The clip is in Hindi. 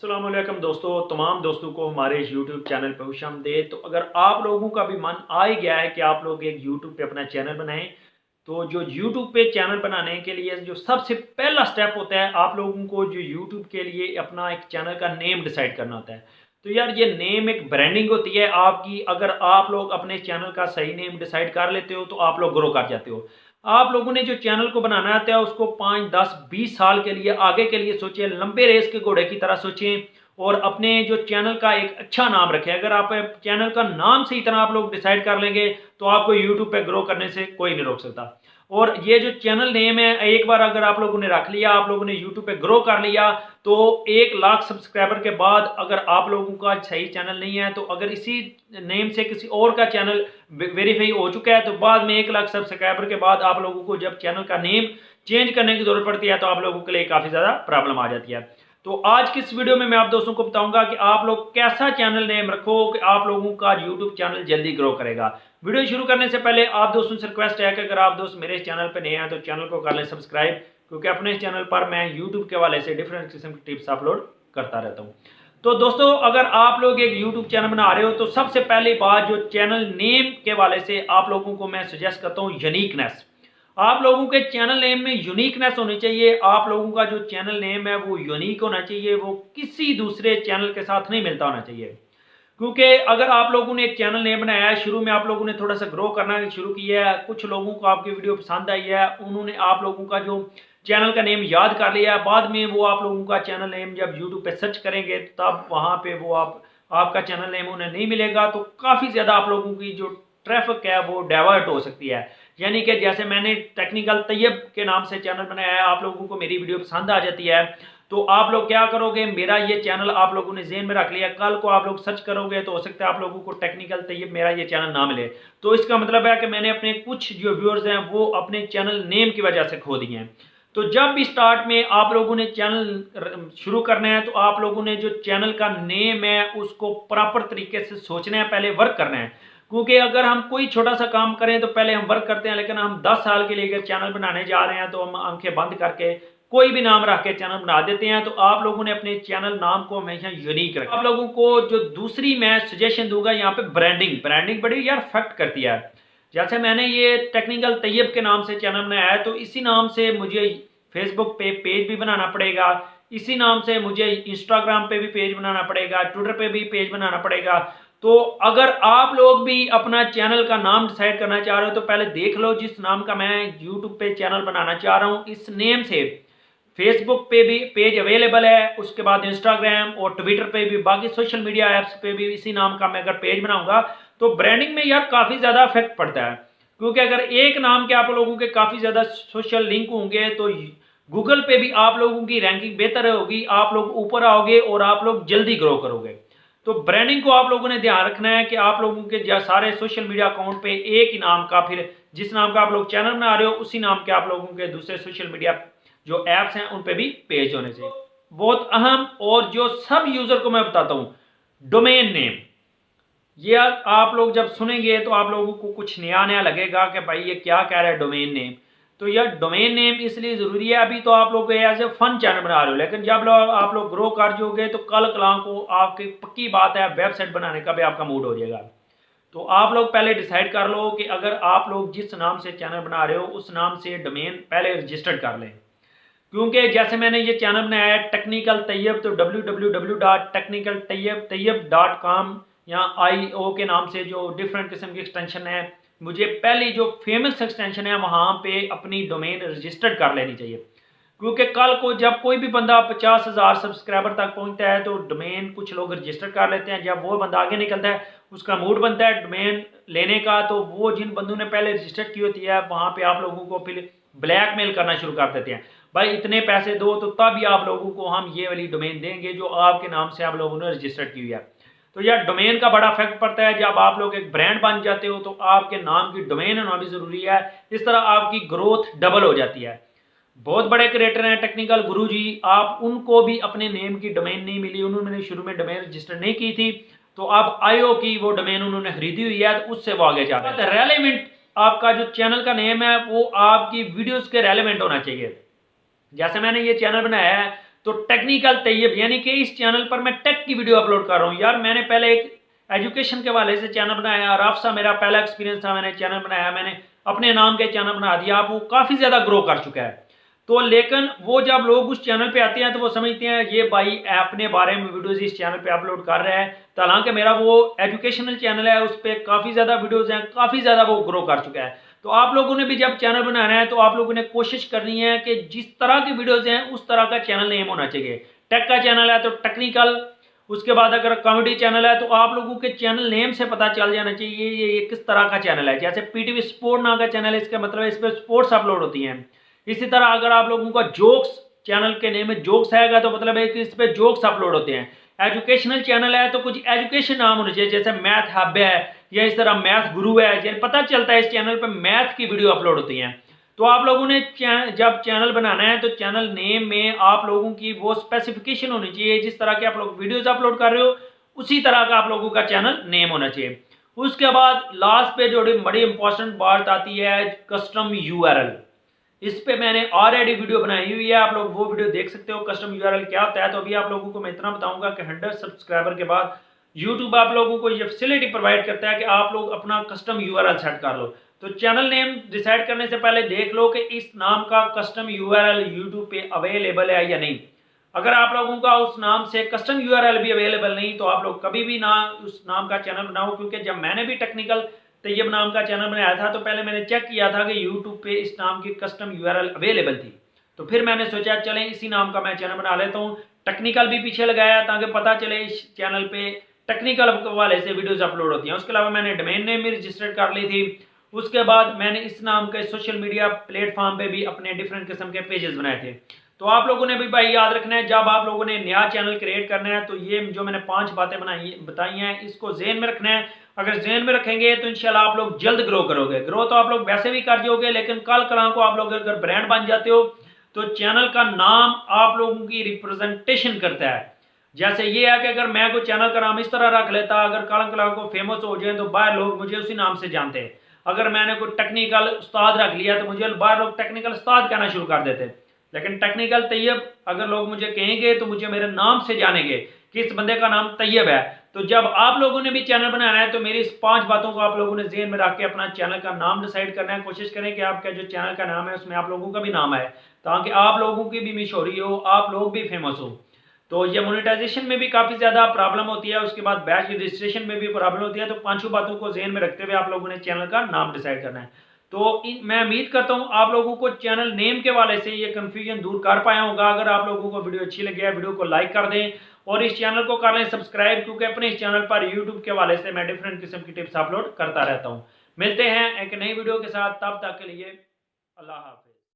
अस्सलाम वालेकुम दोस्तों, तमाम दोस्तों को हमारे इस यूट्यूब चैनल पर खुशामदीद। तो अगर आप लोगों का भी मन आ ही गया है कि आप लोग एक यूट्यूब पे अपना चैनल बनाएं, तो जो यूट्यूब पे चैनल बनाने के लिए जो सबसे पहला स्टेप होता है, आप लोगों को जो यूट्यूब के लिए अपना एक चैनल का नेम डिसाइड करना होता है। तो यार ये नेम एक ब्रांडिंग होती है आपकी। अगर आप लोग अपने चैनल का सही नेम डिसाइड कर लेते हो तो आप लोग ग्रो कर जाते हो। आप लोगों ने जो चैनल को बनाना आता है उसको 5, 10, 20 साल के लिए आगे के लिए सोचिए, लंबे रेस के घोड़े की तरह सोचें और अपने जो चैनल का एक अच्छा नाम रखें। अगर आप चैनल का नाम से इतना आप लोग डिसाइड कर लेंगे तो आपको यूट्यूब पे ग्रो करने से कोई नहीं रोक सकता। और ये जो चैनल नेम है, एक बार अगर आप लोगों ने रख लिया, आप लोगों ने यूट्यूब पे ग्रो कर लिया, तो 1 लाख सब्सक्राइबर के बाद अगर आप लोगों का सही चैनल नहीं है, तो अगर इसी नेम से किसी और का चैनल वेरीफाई हो चुका है, तो बाद में 1 लाख सब्सक्राइबर के बाद आप लोगों को जब चैनल का नेम चेंज करने की जरूरत पड़ती है तो आप लोगों के लिए काफ़ी ज़्यादा प्रॉब्लम आ जाती है। तो आज की इस वीडियो में मैं आप दोस्तों को बताऊंगा कि आप लोग कैसा चैनल नेम रखो कि आप लोगों का यूट्यूब चैनल जल्दी ग्रो करेगा। वीडियो शुरू करने से पहले आप दोस्तों से रिक्वेस्ट है कि अगर आप दोस्त मेरे चैनल पर नए हैं तो चैनल को कर लें सब्सक्राइब, क्योंकि अपने चैनल पर मैं यूट्यूब के हवाले से डिफरेंट किस्म की टिप्स अपलोड करता रहता हूँ। तो दोस्तों, अगर आप लोग एक यूट्यूब चैनल बना रहे हो तो सबसे पहली बात जो चैनल नेम के हवाले से आप लोगों को मैं सजेस्ट करता हूँ, यूनिकनेस। आप लोगों के चैनल नेम में यूनिकनेस होनी चाहिए। आप लोगों का जो चैनल नेम है वो यूनिक होना चाहिए, वो किसी दूसरे चैनल के साथ नहीं मिलता होना चाहिए। क्योंकि अगर आप लोगों ने एक चैनल नेम बनाया है, शुरू में आप लोगों ने थोड़ा सा ग्रो करना शुरू किया है, कुछ लोगों को आपकी वीडियो पसंद आई है, उन्होंने आप लोगों का जो चैनल का नेम याद कर लिया है, बाद में वो आप लोगों का चैनल नेम जब यूट्यूब पे सर्च करेंगे तब वहाँ पे वो आपका चैनल नेम उन्हें नहीं मिलेगा, तो काफ़ी ज़्यादा आप लोगों की जो ट्रैफिक है वो डाइवर्ट हो सकती है। यानी कि जैसे मैंने टेक्निकल तैयब के नाम से चैनल बनाया है, आप लोगों को मेरी वीडियो पसंद आ जाती है, तो आप लोग क्या करोगे, मेरा ये चैनल आप लोगों ने ज़हन में रख लिया, कल को आप लोग सर्च करोगे तो हो सकता है आप लोगों को टेक्निकल तैयब मेरा ये चैनल ना मिले। तो इसका मतलब है कि मैंने अपने कुछ जो व्यूअर्स हैं वो अपने चैनल नेम की वजह से खो दिए हैं। तो जब भी स्टार्ट में आप लोगों ने चैनल शुरू करना है तो आप लोगों ने जो चैनल का नेम है उसको प्रॉपर तरीके से सोचना है, पहले वर्क करना है। क्योंकि अगर हम कोई छोटा सा काम करें तो पहले हम वर्क करते हैं, लेकिन हम 10 साल के लिए अगर चैनल बनाने जा रहे हैं तो हम आंखें बंद करके कोई भी नाम रख के चैनल बना देते हैं। तो आप लोगों ने अपने चैनल नाम को हमेशा यूनिक रखना। आप लोगों को जो दूसरी मैं सजेशन दूंगा यहाँ पे, ब्रांडिंग बड़ी यार इफेक्ट करती है। जैसे मैंने ये टेक्निकल तैयब के नाम से चैनल बनाया है, तो इसी नाम से मुझे फेसबुक पे पेज भी बनाना पड़ेगा, इसी नाम से मुझे इंस्टाग्राम पे भी पेज बनाना पड़ेगा, ट्विटर पे भी पेज बनाना पड़ेगा। तो अगर आप लोग भी अपना चैनल का नाम डिसाइड करना चाह रहे हो तो पहले देख लो जिस नाम का मैं यूट्यूब पे चैनल बनाना चाह रहा हूँ, इस नेम से फेसबुक पे भी पेज अवेलेबल है, उसके बाद इंस्टाग्राम और ट्विटर पे भी, बाकी सोशल मीडिया ऐप्स पे भी इसी नाम का मैं अगर पेज बनाऊंगा तो ब्रांडिंग में यार काफ़ी ज़्यादा इफेक्ट पड़ता है। क्योंकि अगर एक नाम के आप लोगों के काफ़ी ज़्यादा सोशल लिंक होंगे तो गूगल पे भी आप लोगों की रैंकिंग बेहतर होगी, आप लोग ऊपर आओगे और आप लोग जल्दी ग्रो करोगे। तो ब्रांडिंग को आप लोगों ने ध्यान रखना है कि आप लोगों के सारे सोशल मीडिया अकाउंट पे एक ही नाम का, फिर जिस नाम का आप लोग चैनल बना रहे हो उसी नाम के आप लोगों के दूसरे सोशल मीडिया जो ऐप्स हैं उन पे भी पेज होने चाहिए। बहुत अहम और जो सब यूजर को मैं बताता हूँ, डोमेन नेम। ये आप लोग जब सुनेंगे तो आप लोगों को कुछ नया नया लगेगा कि भाई ये क्या कह रहा है डोमेन नेम। तो यह डोमेन नेम इसलिए ज़रूरी है, अभी तो आप लोग एज ए फन चैनल बना रहे हो, लेकिन जब आप लोग ग्रो कर जाओगे तो कल कलां को आपकी पक्की बात है वेबसाइट बनाने का भी आपका मूड हो जाएगा। तो आप लोग पहले डिसाइड कर लो कि अगर आप लोग जिस नाम से चैनल बना रहे हो उस नाम से डोमेन पहले रजिस्टर्ड कर लें। क्योंकि जैसे मैंने ये चैनल बनाया है टेक्निकल तैयब, तो www.technicaltayyib.com या IO के नाम से जो डिफरेंट किस्म की एक्सटेंशन है, मुझे पहली जो फेमस एक्सटेंशन है वहाँ पे अपनी डोमेन रजिस्टर्ड कर लेनी चाहिए। क्योंकि कल को जब कोई भी बंदा 50,000 सब्सक्राइबर तक पहुँचता है तो डोमेन कुछ लोग रजिस्टर कर लेते हैं, जब वो बंदा आगे निकलता है उसका मूड बनता है डोमेन लेने का, तो वो जिन बंदों ने पहले रजिस्टर की होती है वहाँ पर आप लोगों को फिर ब्लैकमेल करना शुरू कर देते हैं, भाई इतने पैसे दो तो तभी आप लोगों को हम ये वाली डोमेन देंगे जो आपके नाम से आप लोगों ने रजिस्टर की हुई है। तो यार डोमेन का बड़ा इफेक्ट पड़ता है। जब आप लोग एक ब्रांड बन जाते हो तो आपके नाम की डोमेन होना भी जरूरी है, इस तरह आपकी ग्रोथ डबल हो जाती है। बहुत बड़े क्रिएटर हैं टेक्निकल गुरु जी, आप उनको भी अपने नेम की डोमेन नहीं मिली, उन्होंने शुरू में डोमेन रजिस्टर नहीं की थी, तो अब IO की वो डोमेन उन्होंने खरीदी हुई है, तो उससे वो आगे जाते हैं। रेलेवेंट आपका जो चैनल का नेम है वो आपकी वीडियोस के रेलेवेंट होना चाहिए। जैसे मैंने ये चैनल बनाया है तो टेक्निकल तैयब, यानी कि इस चैनल पर मैं टेक की वीडियो अपलोड कर रहा हूँ। यार मैंने पहले एक एजुकेशन के हवाले से चैनल बनाया, राफसा मेरा पहला एक्सपीरियंस था, मैंने चैनल बनाया, मैंने अपने नाम के चैनल बना दिया, आप वो काफ़ी ज़्यादा ग्रो कर चुका है। तो लेकिन वो जब लोग उस चैनल पे आते हैं तो वो समझते हैं ये भाई अपने बारे में वीडियोस इस चैनल पे अपलोड कर रहा है। तो हालांकि मेरा वो एजुकेशनल चैनल है, उस पर काफ़ी ज़्यादा वीडियोस हैं, काफ़ी ज़्यादा वो ग्रो कर चुका है। तो आप लोगों ने भी जब चैनल बनाना है तो आप लोगों ने कोशिश करनी है कि जिस तरह की वीडियोज हैं उस तरह का चैनल नेम होना चाहिए। टेक का चैनल है तो टेक्निकल, उसके बाद अगर कॉमेडी चैनल है तो आप लोगों के चैनल नेम से पता चल जाना चाहिए ये किस तरह का चैनल है। जैसे पीटीवी स्पोर्ट नाम का चैनल है, इसका मतलब इस पर स्पोर्ट्स अपलोड होती हैं। इसी तरह अगर आप लोगों का जोक्स चैनल के नेम में जोक्स आएगा तो मतलब है कि इस पे जोक्स अपलोड होते हैं। एजुकेशनल चैनल है तो कुछ एजुकेशन नाम होना चाहिए, जैसे मैथ हब है या इस तरह मैथ गुरु है, यानी पता चलता है इस चैनल पे मैथ की वीडियो अपलोड होती हैं। तो आप लोगों ने जब चैनल बनाना है तो चैनल नेम में आप लोगों की वो स्पेसिफिकेशन होनी चाहिए, जिस तरह के आप लोग वीडियोज अपलोड कर रहे हो उसी तरह का आप लोगों का चैनल नेम होना चाहिए। उसके बाद लास्ट पे जो बड़ी इंपॉर्टेंट बात आती है कस्टम यूआरएल। इस पे मैंने ऑलरेडी वीडियो बनाई हुई है, आप लोग वो वीडियो देख सकते हो कस्टम यूआरएल क्या होता है। तो अभी आप लोगों को मैं इतना बताऊंगा कि 100 सब्सक्राइबर के बाद यूट्यूब आप लोगों को ये फैसिलिटी प्रोवाइड करता है कि आप लोग अपना कस्टम यूआरएल सेट कर लो। तो चैनल नेम डिसाइड करने से पहले देख लो कि इस नाम का कस्टम यूआरएल यूट्यूब पे अवेलेबल है या नहीं। अगर आप लोगों का उस नाम से कस्टम यूआरएल भी अवेलेबल नहीं तो आप लोग कभी भी ना उस नाम का चैनल बनाओ, क्योंकि जब मैंने भी टेक्निकल तैयब नाम का चैनल बनाया था तो पहले मैंने चेक किया था कि यूट्यूब पे इस नाम की कस्टम यूआरएल अवेलेबल थी। तो फिर मैंने सोचा चलें इसी नाम का मैं चैनल बना लेता हूँ। टेक्निकल भी पीछे लगाया ताकि पता चले इस चैनल पे टेक्निकल वाले से वीडियोज अपलोड होती हैं। उसके अलावा मैंने डोमेन नेम भी रजिस्टर्ड कर ली थी। उसके बाद मैंने इस नाम के सोशल मीडिया प्लेटफॉर्म पे भी अपने डिफरेंट किस्म के पेजेस बनाए थे। तो आप लोगों ने भी भाई याद रखना है, जब आप लोगों ने नया चैनल क्रिएट करना है तो ये जो मैंने 5 बातें बताई हैं इसको जेहन में रखना है। अगर जेहन में रखेंगे तो इंशाल्लाह आप लोग जल्द ग्रो करोगे। ग्रो तो आप लोग वैसे भी कर जाओगे, लेकिन कल कल को आप लोग अगर ब्रांड बन जाते हो तो चैनल का नाम आप लोगों की रिप्रेजेंटेशन करता है। जैसे ये है कि अगर मैं कोई चैनल का नाम इस तरह रख लेता, अगर कल कल को फेमस हो जाए तो बाहर लोग मुझे उसी नाम से जानते हैं। अगर मैंने कोई टेक्निकल उस्ताद रख लिया तो मुझे बाहर लोग टेक्निकल उस्ताद कहना शुरू कर देते। लेकिन टेक्निकल तैयब अगर लोग मुझे कहेंगे तो मुझे मेरे नाम से जानेंगे कि इस बंदे का नाम तैयब है। तो जब आप लोगों ने भी चैनल बनाना है तो मेरी इस 5 बातों को आप लोगों ने जेहन में रख के अपना चैनल का नाम डिसाइड करना है। कोशिश करें कि आपका जो चैनल का नाम है उसमें आप लोगों का भी नाम आए, ताकि आप लोगों की भी मशहूरी हो, आप लोग भी फेमस हो। तो ये मोनेटाइजेशन में भी काफ़ी ज़्यादा प्रॉब्लम होती है, उसके बाद बैच रजिस्ट्रेशन में भी प्रॉब्लम होती है। तो 5 बातों को जेहन में रखते हुए आप लोगों ने चैनल का नाम डिसाइड करना है। तो मैं उम्मीद करता हूँ आप लोगों को चैनल नेम के वाले से ये कंफ्यूजन दूर कर पाया होगा। अगर आप लोगों को वीडियो अच्छी लगी है वीडियो को लाइक कर दें और इस चैनल को कर लें सब्सक्राइब, क्योंकि अपने इस चैनल पर यूट्यूब के वाले से मैं डिफरेंट किस्म की टिप्स अपलोड करता रहता हूँ। मिलते हैं एक नई वीडियो के साथ, तब तक के लिए अल्लाह हाफिज़।